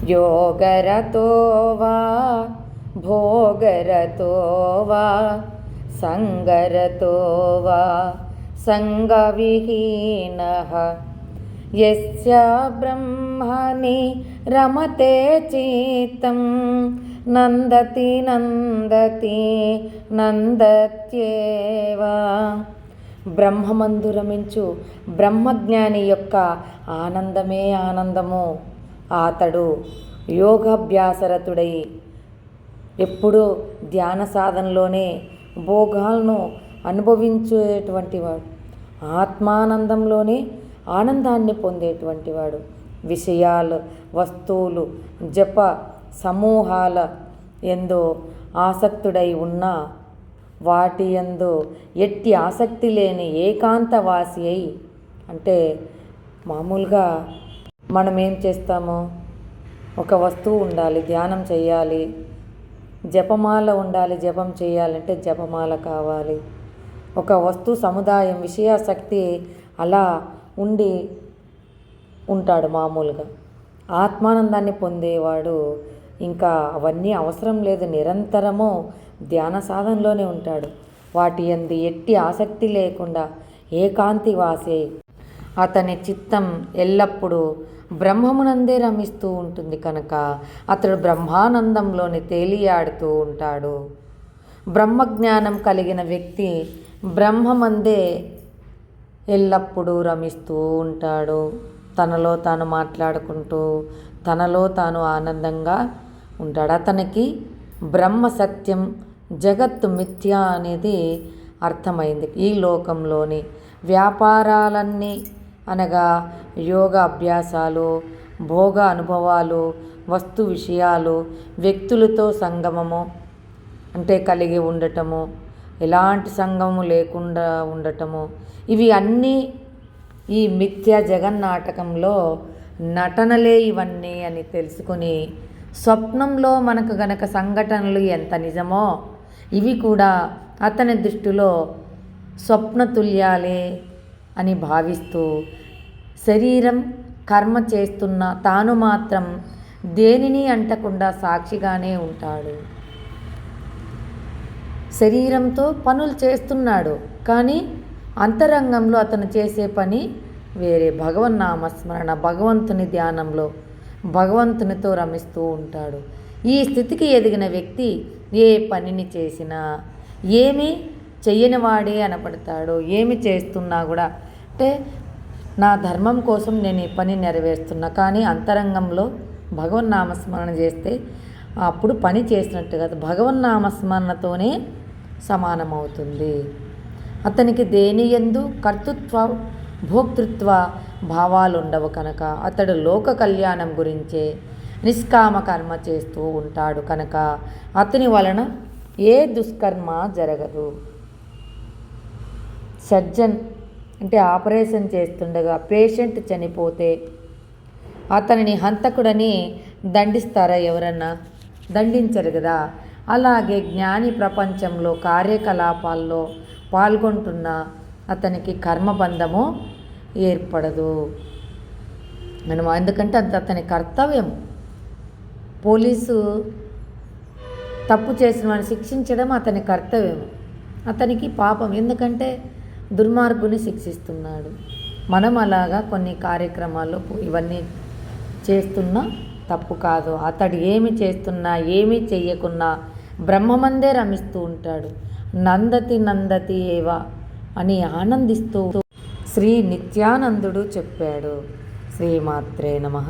योगरतो वा भोगरतो वा संगरतो वा संगविहीनः यस्य ब्रह्मणि रमते चित्तं నందతి నందతి నందత్యేవ. బ్రహ్మమందు రమించు బ్రహ్మజ్ఞాని యొక్క ఆనందమే ఆనందము. అతడు యోగాభ్యాసరతుడై ఎప్పుడూ ధ్యాన సాధనలోనే భోగాలను అనుభవించేటువంటి వాడు, ఆత్మానందంలోనే ఆనందాన్ని పొందేటువంటి వాడు. విషయాలు, వస్తువులు, జప సమూహాల ఎందు ఆసక్తుడై ఉన్న వాటి యందు ఎట్టి ఆసక్తి లేని ఏకాంతవాసి అయి, అంటే మామూలుగా మనం ఏం చేస్తాము, ఒక వస్తువు ఉండాలి, ధ్యానం చేయాలి, జపమాల ఉండాలి, జపం చేయాలంటే జపమాల కావాలి, ఒక వస్తు సముదాయం విషయాసక్తి అలా ఉండి ఉంటాడు మామూలుగా. ఆత్మానందాన్ని పొందేవాడు ఇంకా అవన్నీ అవసరం లేదు, నిరంతరము ధ్యాన సాధనలోనే ఉంటాడు. వాటి యందు ఎట్టి ఆసక్తి లేకుండా ఏకాంతి వాసే అతని చిత్తం ఎల్లప్పుడూ బ్రహ్మమునందే రమిస్తూ ఉంటుంది కనుక అతడు బ్రహ్మానందంలోని తేలియాడుతూ ఉంటాడు. బ్రహ్మజ్ఞానం కలిగిన వ్యక్తి బ్రహ్మమందే ఎల్లప్పుడూ రమిస్తూ ఉంటాడు. తనలో తాను మాట్లాడుకుంటూ తనలో తాను ఆనందంగా ఉంటాడు. అతనికి బ్రహ్మ సత్యం, జగత్తు మిథ్య అనేది అర్థమైంది. ఈ లోకంలోని వ్యాపారాలన్నీ అనగా యోగ అభ్యాసాలు, భోగ అనుభవాలు, వస్తు విషయాలు, వ్యక్తులతో సంగమము అంటే కలిగి ఉండటము, ఎలాంటి సంగమము లేకుండా ఉండటము, ఇవి అన్నీ ఈ మిథ్య జగన్నాటకంలో నటనలే ఇవన్నీ అని తెలుసుకుని స్వప్నంలో మనకు గనక సంఘటనలు ఎంత నిజమో ఇవి కూడా అతని దృష్టిలో స్వప్నతుల్యాలే అని భావిస్తూ శరీరం కర్మ చేస్తున్న తాను మాత్రం దేనిని అంటకుండా సాక్షిగానే ఉంటాడు. శరీరంతో పనులు చేస్తున్నాడు కానీ అంతరంగంలో అతను చేసే పని వేరే. భగవన్నామస్మరణ, భగవంతుని ధ్యానంలో భగవంతునితో రమిస్తూ ఉంటాడు. ఈ స్థితికి ఎదిగిన వ్యక్తి ఏ పనిని చేసినా ఏమీ చెయ్యని వాడే అనపడతాడు. ఏమి చేస్తున్నా కూడా అంటే నా ధర్మం కోసం నేను ఈ పని నెరవేరుస్తున్నా, కానీ అంతరంగంలో భగవన్నామస్మరణ చేస్తే అప్పుడు పని చేసినట్టు కాదు, భగవన్నామస్మరణతోనే సమానమవుతుంది. అతనికి దేని యందు కర్తృత్వ భోక్తృత్వ భావాలు ఉండవు కనుక అతడు లోక కళ్యాణం గురించే నిష్కామ కర్మ చేస్తూ ఉంటాడు కనుక అతని వలన ఏ దుష్కర్మ జరగదు. సర్జన్ అంటే ఆపరేషన్ చేస్తుండగా పేషెంట్ చనిపోతే అతనిని హంతకుడని దండిస్తారా ఎవరన్నా? దండించరు కదా. అలాగే జ్ఞాని ప్రపంచంలో కార్యకలాపాల్లో పాల్గొంటున్న అతనికి కర్మబంధము ఏర్పడదు. మనం ఎందుకంటే అది అతని కర్తవ్యం. పోలీసు తప్పు చేసిన వాడిని శిక్షించడం అతని కర్తవ్యం, అతనికి పాపం, ఎందుకంటే దుర్మార్గుని శిక్షిస్తున్నాడు. మనం అలాగా కొన్ని కార్యక్రమాల్లో ఇవన్నీ చేస్తున్నా తప్పు కాదు. అతడు ఏమి చేస్తున్నా ఏమీ చెయ్యకున్నా బ్రహ్మమందే రమిస్తూ ఉంటాడు. నందతి నందతి ఏవ అని ఆనందిస్తూ శ్రీ నిత్యానందుడు చెప్పాడు. శ్రీమాత్రే నమః.